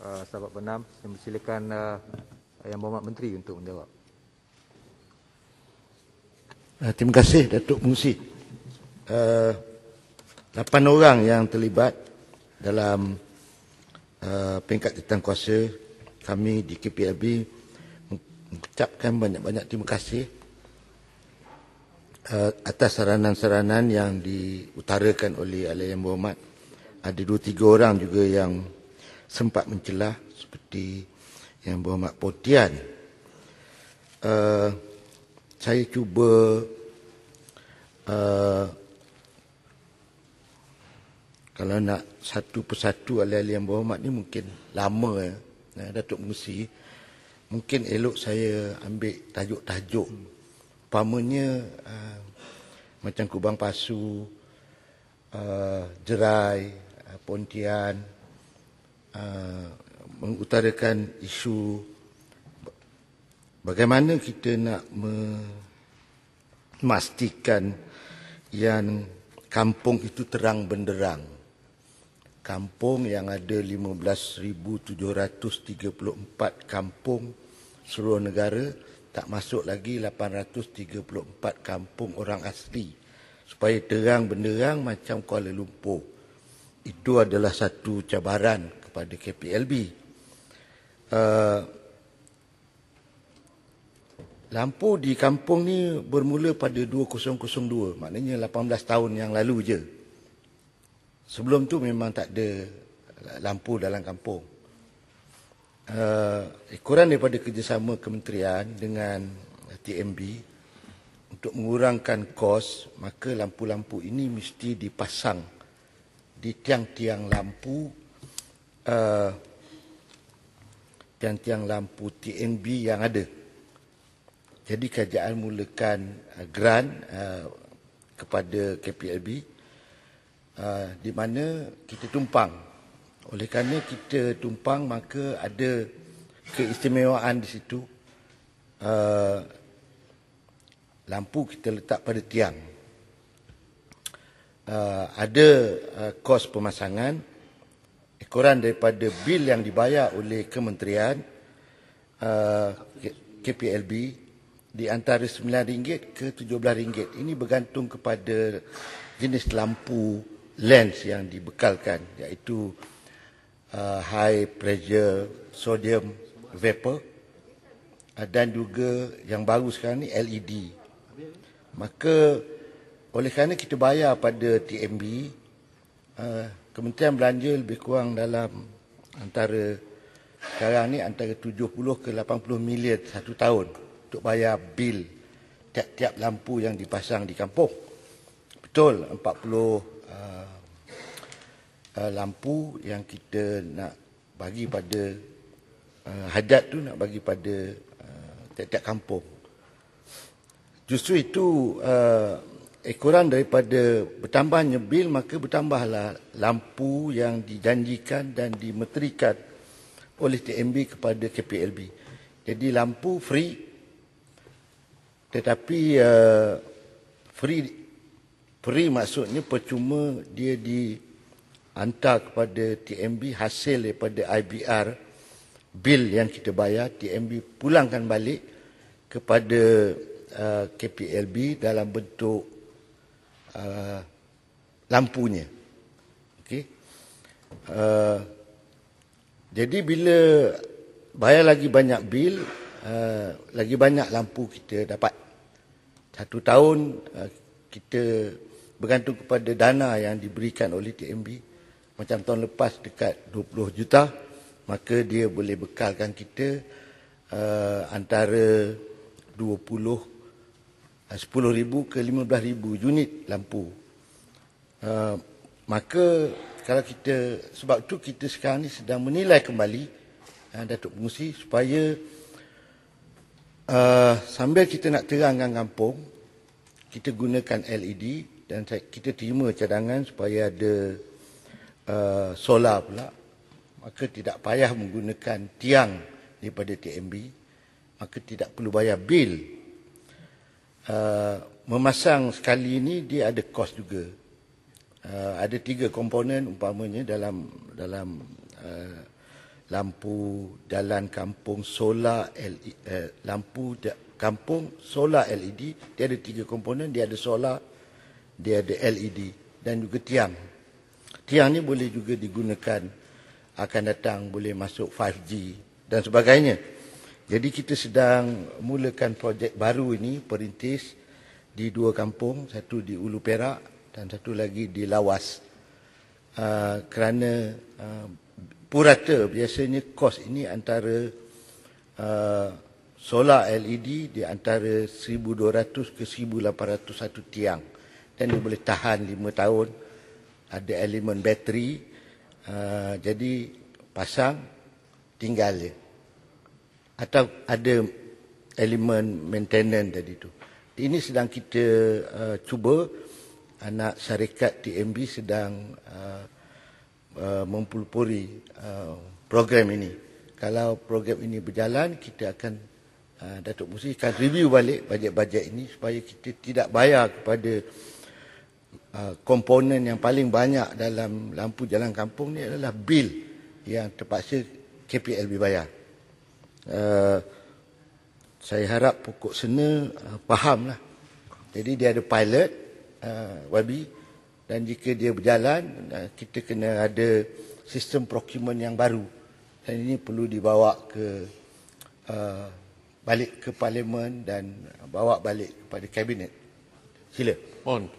sahabat Benam. Saya mempersilakan Yang Berhormat Menteri untuk menjawab. Terima kasih Datuk Musi. 8 orang yang terlibat dalam peringkat jawatankuasa kami di KPLB mengucapkan banyak-banyak terima kasih atas saranan-saranan yang diutarakan oleh Yang Berhormat. Ada 2-3 orang juga yang sempat mencelah seperti Yang Berhormat Potian. Saya cuba kalau nak satu persatu ahli-ahli Yang Berhormat ni mungkin lama Datuk Musi. Mungkin elok saya ambil tajuk-tajuk. Umpamanya macam Kubang Pasu, Jerai, Pontian, mengutarakan isu bagaimana kita nak memastikan yang kampung itu terang benderang. Kampung yang ada 15,734 kampung seluruh negara, tak masuk lagi 834 kampung orang asli. Supaya terang benderang macam Kuala Lumpur. Itu adalah satu cabaran kepada KPLB. Lampu di kampung ni bermula pada 2002, maknanya 18 tahun yang lalu je. Sebelum tu memang tak ada lampu dalam kampung. Ekoran daripada kerjasama kementerian dengan TMB untuk mengurangkan kos, maka lampu-lampu ini mesti dipasang di tiang-tiang lampu tiang-tiang lampu TNB yang ada. Jadi kerajaan mulakan grant kepada KPLB di mana kita tumpang. Oleh kerana kita tumpang, maka ada keistimewaan di situ. Lampu kita letak pada tiang. Ada kos pemasangan, ekoran daripada bil yang dibayar oleh kementerian KPLB di antara RM9 ke RM17. Ini bergantung kepada jenis lampu lens yang dibekalkan, iaitu high pressure sodium vapor dan juga yang baru sekarang ni LED. Maka oleh kerana kita bayar pada TMB, Kementerian Belanja lebih kurang dalam antara sekarang ni antara 70 ke 80 million satu tahun untuk bayar bil tiap-tiap lampu yang dipasang di kampung. Betul, 40 lampu yang kita nak bagi pada hajat tu, nak bagi pada tiap-tiap kampung. Justru itu ekoran daripada bertambahnya bil, maka bertambahlah lampu yang dijanjikan dan dimeterikan oleh TMB kepada KPLB. Jadi lampu free, tetapi free maksudnya percuma dia dihantar kepada TMB hasil daripada IBR, bil yang kita bayar, TMB pulangkan balik kepada KPLB dalam bentuk lampunya. Okey. Jadi bila bayar lagi banyak bil, lagi banyak lampu kita dapat. Satu tahun kita bergantung kepada dana yang diberikan oleh TMB. Macam tahun lepas dekat 20 juta, maka dia boleh bekalkan kita antara 10,000 ke 15,000 unit lampu. Maka kalau kita, sebab tu kita sekarang ni sedang menilai kembali Datuk Pengerusi supaya sambil kita nak terangkan kampung, kita gunakan LED dan kita terima cadangan supaya ada solar pula. Maka tidak payah menggunakan tiang daripada TMB, maka tidak perlu bayar bil. Memasang sekali ini dia ada kos juga. Ada 3 komponen umpamanya dalam lampu jalan kampung solar LED, kampung solar LED. Dia ada 3 komponen, dia ada solar, dia ada LED dan juga tiang. Tiang ni boleh juga digunakan akan datang, boleh masuk 5G dan sebagainya. Jadi kita sedang mulakan projek baru ini, perintis di 2 kampung, satu di Ulu Perak dan satu lagi di Lawas. Kerana purata biasanya kos ini antara solar LED di antara 1,200 ke 1,800 satu tiang. Dan dia boleh tahan 5 tahun. Ada elemen bateri. Jadi pasang, tinggal je. Atau ada elemen maintenance tadi tu. Ini sedang kita cuba. Anak syarikat TMB sedang mempelopori program ini. Kalau program ini berjalan, kita akan Datuk Musi akan review balik bajet-bajet ini supaya kita tidak bayar kepada komponen yang paling banyak dalam lampu jalan kampung ni adalah bil yang terpaksa KPLB bayar. Saya harap pokok sena fahamlah. Jadi dia ada pilot Wabi, dan jika dia berjalan, kita kena ada sistem procurement yang baru, dan ini perlu dibawa ke balik ke Parlimen dan bawa balik kepada Kabinet. Sila. Mohon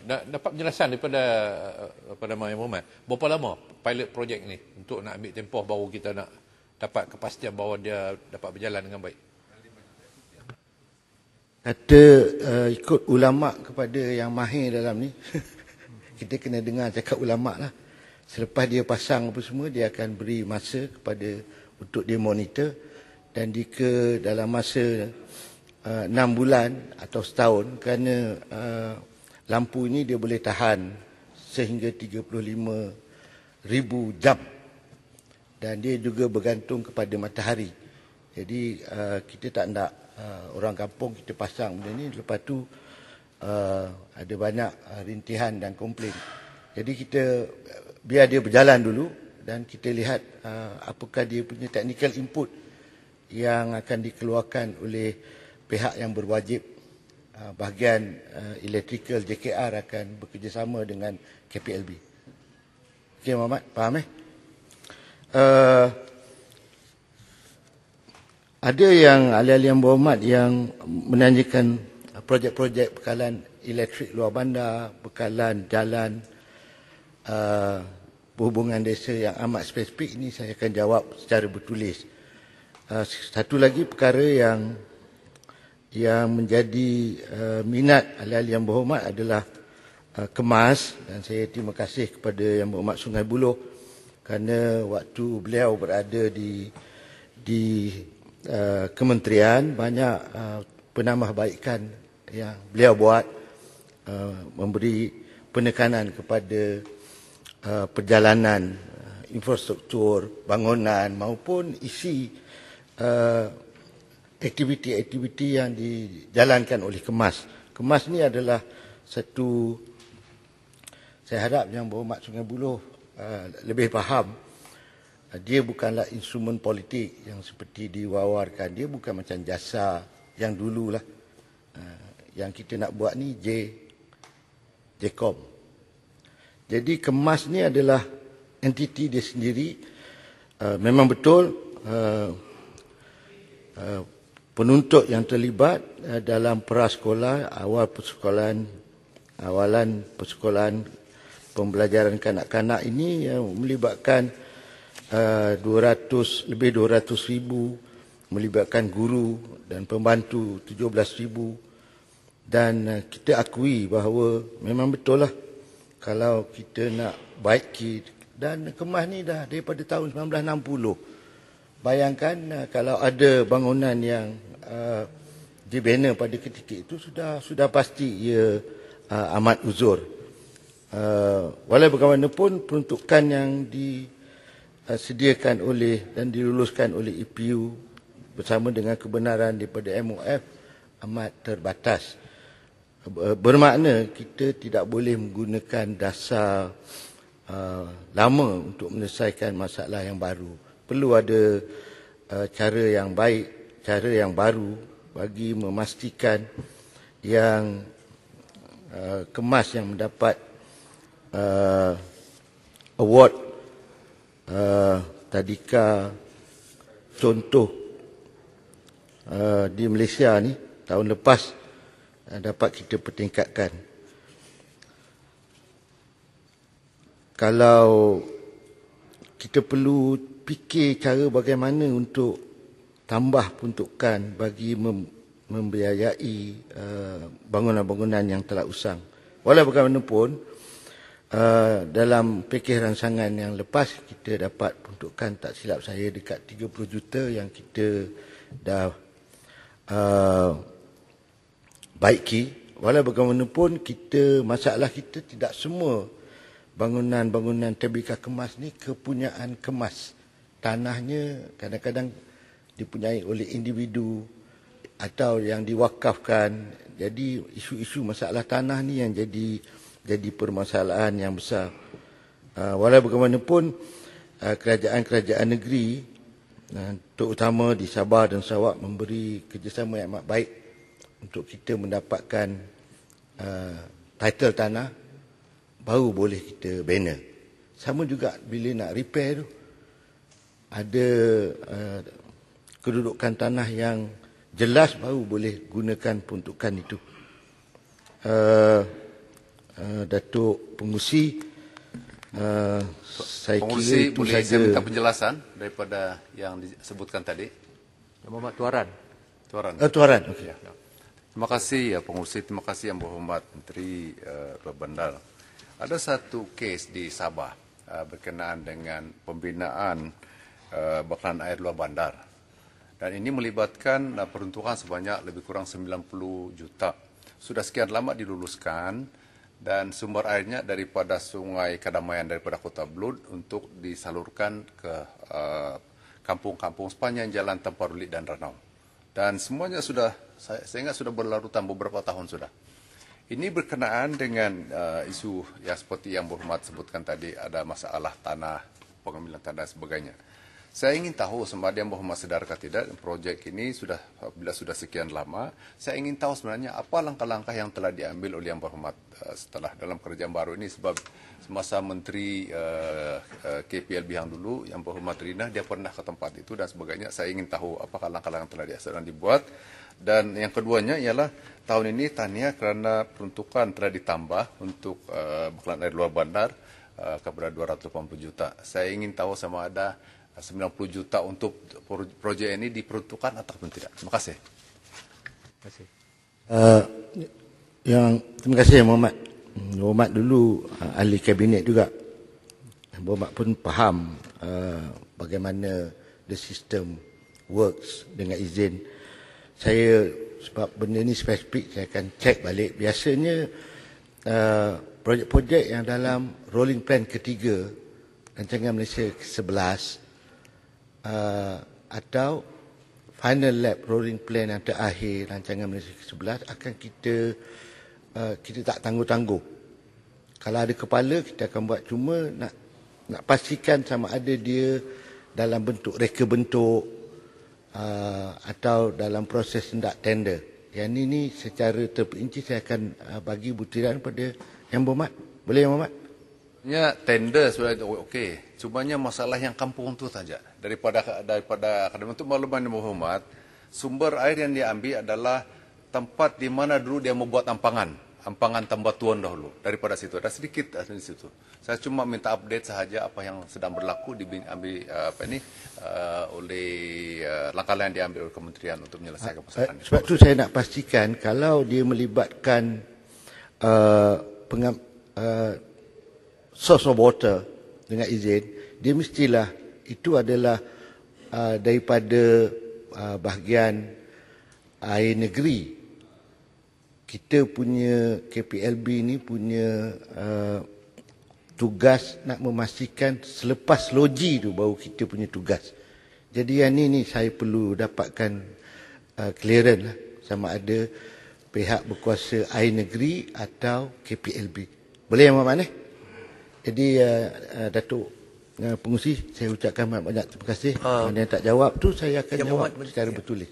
dapat penjelasan daripada Yang Berhormat, berapa lama pilot projek ni untuk nak ambil tempoh baru kita nak dapat kepastian bahawa dia dapat berjalan dengan baik? Kata ikut ulama' kepada yang mahir dalam ni, kita kena dengar cakap ulama' lah. Selepas dia pasang apa semua, dia akan beri masa kepada untuk dia monitor. Dan jika dalam masa 6 bulan atau setahun, kerana lampu ini dia boleh tahan sehingga 35,000 jam. Dan dia juga bergantung kepada matahari. Jadi kita tak nak orang kampung kita pasang benda ni, lepas tu ada banyak rintihan dan komplain. Jadi kita biar dia berjalan dulu dan kita lihat apakah dia punya technical input yang akan dikeluarkan oleh pihak yang berwajib. Bahagian electrical JKR akan bekerjasama dengan KPLB. Okey Muhammad, faham Ada yang ahli-ahli yang berhormat yang menanyakan projek-projek bekalan elektrik luar bandar, bekalan jalan, perhubungan desa yang amat spesifik. Ini saya akan jawab secara bertulis. Satu lagi perkara yang menjadi minat ahli-ahli yang berhormat adalah kemas, dan saya terima kasih kepada Yang Berhormat Sungai Buloh kerana waktu beliau berada di kementerian, banyak penambahbaikan yang beliau buat, memberi penekanan kepada perjalanan infrastruktur, bangunan maupun isi aktiviti-aktiviti yang dijalankan oleh Kemas. Kemas ni adalah satu, saya harap Yang Berhormat Sungai Buloh lebih faham. Dia bukanlah instrumen politik yang seperti diwawarkan. Dia bukan macam jasa yang dululah. Yang kita nak buat ni JCOM. Jadi Kemas ni adalah entiti dia sendiri. Memang betul penuntut yang terlibat dalam prasekolah, awalan persekolahan pembelajaran kanak-kanak ini yang melibatkan 200 ribu, melibatkan guru dan pembantu 17,000. Dan kita akui bahawa memang betul lah kalau kita nak baiki, dan Kemas ni dah daripada tahun 1960. Bayangkan kalau ada bangunan yang dibina pada ketika itu, sudah pasti ia amat uzur. Walau bagaimanapun peruntukan yang disediakan oleh dan diluluskan oleh EPU bersama dengan kebenaran daripada MOF amat terbatas. Bermakna kita tidak boleh menggunakan dasar lama untuk menyelesaikan masalah yang baru. perlu ada cara yang baik, cara yang baru bagi memastikan yang kemas yang mendapat award tadika contoh di Malaysia ni tahun lepas dapat kita pertingkatkan. Kalau kita perlu fikir cara bagaimana untuk tambah peruntukan bagi membiayai bangunan-bangunan yang telah usang. Walau bagaimanapun, dalam pakej rangsangan yang lepas kita dapat peruntukan, tak silap saya, dekat 30 juta yang kita dah baiki. Walau bagaimanapun, masalah kita tidak semua bangunan-bangunan tadika kemas ni kepunyaan kemas. Tanahnya kadang-kadang dipunyai oleh individu atau yang diwakafkan. Jadi isu-isu masalah tanah ni yang jadi permasalahan yang besar. Walau bagaimanapun, kerajaan-kerajaan negeri, terutama di Sabah dan Sarawak, memberi kerjasama yang amat baik untuk kita mendapatkan title tanah, baru boleh kita banner. Sama juga bila nak repair tu, ada kedudukan tanah yang jelas, baru boleh gunakan peruntukan itu. Datuk Pengurusi, saya kira Pengurusi, itu boleh saja. saya minta penjelasan daripada yang disebutkan tadi? Yang Berhormat Tuaran. Tuaran. Okay. Ya. Terima kasih ya Pengurusi, terima kasih Yang Berhormat Menteri Berbandar. Ada satu kes di Sabah berkenaan dengan pembinaan bakalan air luar bandar. Dan ini melibatkan peruntukan sebanyak lebih kurang 90 juta. Sudah sekian lama diluluskan dan sumber airnya daripada Sungai Kadamayan daripada Kota Belud untuk disalurkan ke kampung-kampung sepanjang Jalan Tamparulik dan Ranau. Dan semuanya sudah, saya ingat sudah berlarutan beberapa tahun sudah. Ini berkenaan dengan isu yang seperti yang Berhormat sebutkan tadi, ada masalah tanah, pengambilan tanah dan sebagainya. Saya ingin tahu sama ada yang Berhormat sedar atau tidak, projek ini bila sudah sekian lama, saya ingin tahu sebenarnya apa langkah-langkah yang telah diambil oleh yang Berhormat setelah dalam kerajaan baru ini, sebab semasa Menteri KPLB yang dulu, yang Berhormat Rina, dia pernah ke tempat itu dan sebagainya. Saya ingin tahu apakah langkah-langkah yang telah dibuat. Dan yang keduanya ialah tahun ini tahniah kerana peruntukan telah ditambah untuk bakalan air luar bandar kepada 280 juta. Saya ingin tahu sama ada 90 juta untuk projek ini diperuntukkan ataupun tidak. Terima kasih. Terima kasih. Terima kasih Yang Berhormat. Berhormat dulu ahli kabinet juga. Berhormat pun faham bagaimana the system works dengan izin. Saya, sebab benda ni spesifik, saya akan cek balik. Biasanya projek-projek yang dalam rolling plan ketiga Rancangan Malaysia ke-11 atau final lap rolling plan yang terakhir Rancangan Malaysia ke-11 akan kita tak tangguh-tangguh. Kalau ada kepala, kita akan buat, cuma nak pastikan sama ada dia dalam bentuk reka bentuk atau dalam proses hendak tender. Yang ini secara terperinci saya akan bagi butiran pada Yang Berhormat. Boleh Yang Berhormat? Ya, tender sudah okey. Cumanya masalah yang kampung tu saja. Daripada untuk makluman Yang Berhormat, sumber air yang diambil adalah tempat di mana dulu dia membuat ampangan Tambatuan dahulu. Daripada situ ada sedikit di situ. Saya cuma minta update sahaja apa yang sedang berlaku diambil oleh langkah yang diambil oleh kementerian untuk menyelesaikan persoalan. Sebab itu saya nak pastikan kalau dia melibatkan source of water dengan izin, dia mestilah itu adalah daripada bahagian air negeri. Kita punya KPLB ni punya tugas nak memastikan selepas loji tu baru kita punya tugas. Jadi yang ni saya perlu dapatkan clearance lah, sama ada pihak berkuasa air negeri atau KPLB. Boleh Yang Berhormat ni? Jadi Datuk pengurusi, saya ucapkan banyak terima kasih. Mana yang tak jawab tu saya akan Yang jawab Muhammad, secara bertulis.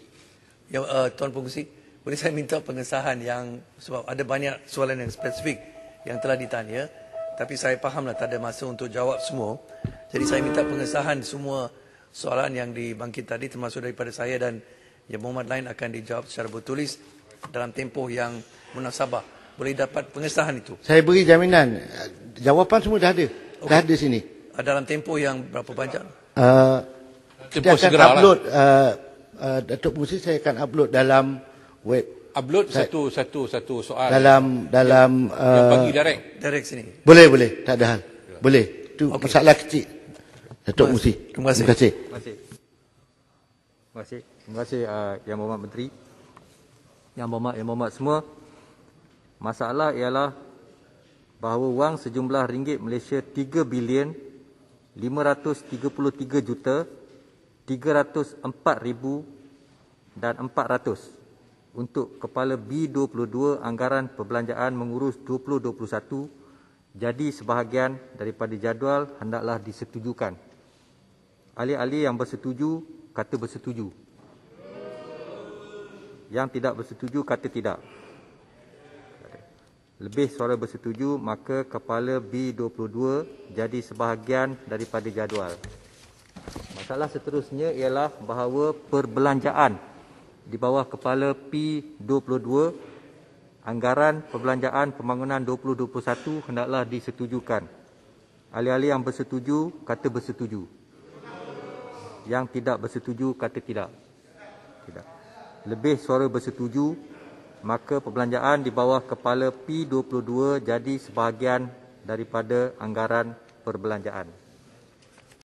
Ya, Tuan Pengerusi, boleh saya minta pengesahan yang, sebab ada banyak soalan yang spesifik yang telah ditanya, tapi saya fahamlah tak ada masa untuk jawab semua. Jadi saya minta pengesahan semua soalan yang dibangkit tadi, termasuk daripada saya dan Yang Berhormat lain, akan dijawab secara bertulis dalam tempoh yang munasabah. Boleh dapat pengesahan itu? Saya beri jaminan, jawapan semua dah ada. Okay. Dah ada sini. Dalam tempoh yang berapa banyak? Kita Tempoh akan segera upload, Datuk Pengerusi, saya akan upload dalam web. Upload satu soal. Dalam yang bagi direct. Direct sini. Boleh, tak ada hal. Boleh. Itu Okey. masalah kecil. Datuk Pengerusi. Terima kasih. Terima kasih. Terima kasih Yang Berhormat Menteri. Yang Berhormat semua. Masalah ialah bahawa wang sejumlah ringgit Malaysia 3 bilion 533 juta 304 ribu dan 400 untuk Kepala B22 Anggaran Perbelanjaan Mengurus 2021, jadi sebahagian daripada jadual hendaklah disetujukan. Ahli-ahli yang bersetuju kata bersetuju. Yang tidak bersetuju kata tidak. Lebih suara bersetuju, maka Kepala B22 jadi sebahagian daripada jadual. Masalah seterusnya ialah bahawa perbelanjaan di bawah Kepala P22 Anggaran Perbelanjaan Pembangunan 2021 hendaklah disetujukan. Ahli-ahli yang bersetuju kata bersetuju. Yang tidak bersetuju kata tidak. Tidak. Lebih suara bersetuju, maka perbelanjaan di bawah Kepala P22 jadi sebahagian daripada anggaran perbelanjaan.